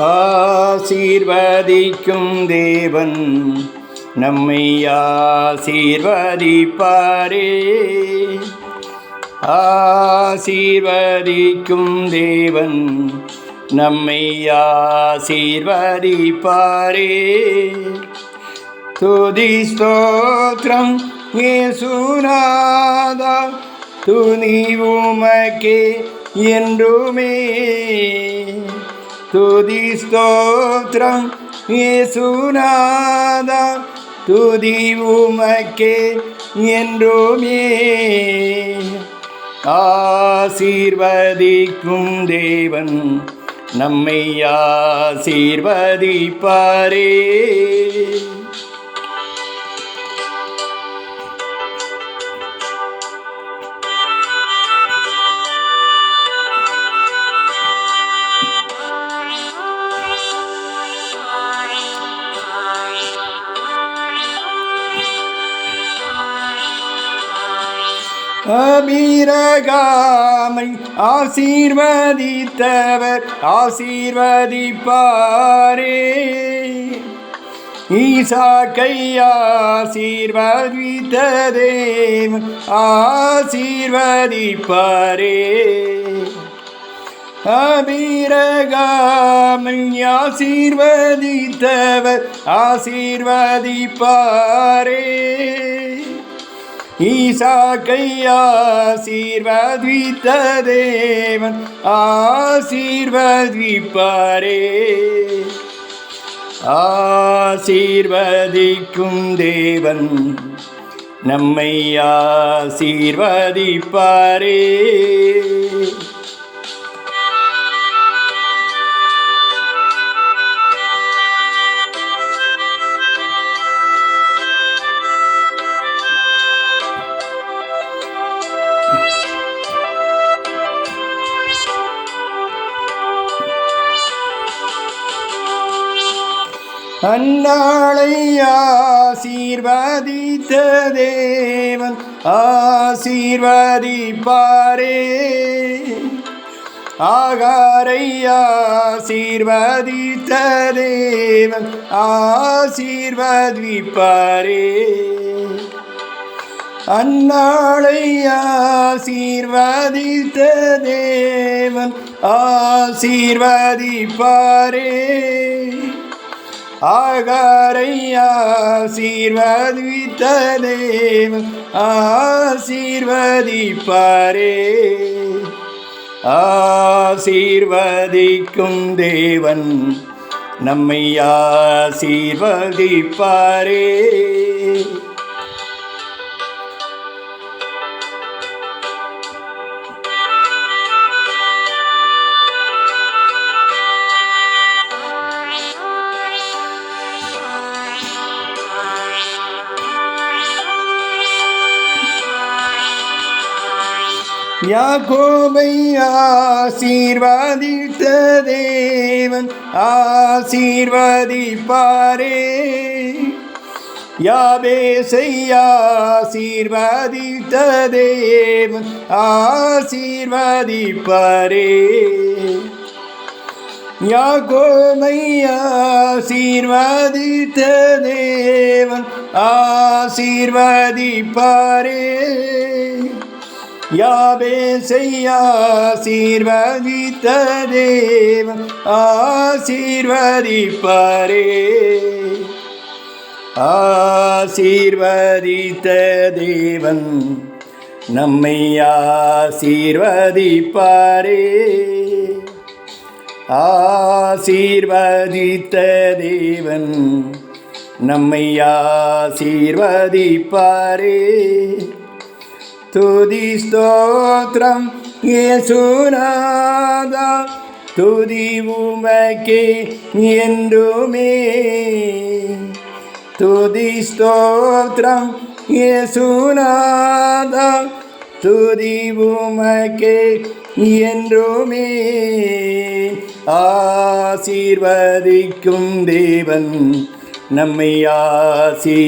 ஆசீர்வதிக்கும் தேவன் நம்மை ஆசீர்வதிப்பாரே. ஆசீர்வதிக்கும் தேவன் நம்மை ஆசீர்வதிப்பாரே. துதி ஸ்தோத்திரம் இயேசுநாதா, துதி உமக்கே என்றுமே. துதி ஸ்தோத்திரம் இயேசுநாதா, துதி உமக்கே என்றுமே. ஆசீர்வதிக்கும் தேவன் நம்மை ஆசீர்வதிப்பாரே. அபிரகாமை ஆசீர்வதித்தவர் ஆசீர்வதிப்பாரே. ஈசாக்கை ஆசீர்வதித்த தேவன் ஆசீர்வதிப்பாரே. அபிரகாமை ஆசீர்வதித்தவர் ஆசீர்வதிப்பாரே. ஈசாக்கை ஆசீர்வதித்த தேவன் ஆசீர்வதிப்பாரே. ஆசீர்வதிக்கும் தேவன் நம்மை ஆசீர்வதிப்பாரே. அந்நாளை ஆசீர்வதித்த தேவன் ஆசீர்வதிப்பாரே. ஆகாரை ஆசீர்வதித்த தேவன் ஆசீர்வதிப்பாரே. அந்நாளை ஆசீர்வதித்த தேவன் ஆசீர்வதிப்பாரே. ஆகாரை ஆசீர்வதித்த தேவன் ஆசீர்வதிப்பாரே. ஆசீர்வதிக்கும் தேவன் நம்மை ஆசீர்வதிப்பாரே. யாக்கோபை ஆசீர்வதித்த தேவன் ஆசீர்வதிப்பாரே. யாபேசை ஆசீர்வதித்த தேவன் ஆசீர்வதிப்பாரே. யாக்கோபை ஆசீர்வதித்த தேவன் ஆசீர்வதிப்பாரே. யாபேசை ஆசீர்வதித்த தேவன் ஆசீர்வதிப்பாரே. ஆசீர்வதித்த தேவன் நம்மை ஆசீர்வதிப்பாரே. ஆசீர்வதித்த தேவன் நம்மை ஆசீர்வதிப்பாரே. துதி ஸ்தோத்திரம் இயேசுநாதா, துதி உமக்கே என்றுமே. துதி ஸ்தோத்திரம் இயேசுநாதா, துதி உமக்கே என்றுமே. ஆசீர்வதிக்கும் தேவன் நம்மை ஆசீர்வதிப்பாரே.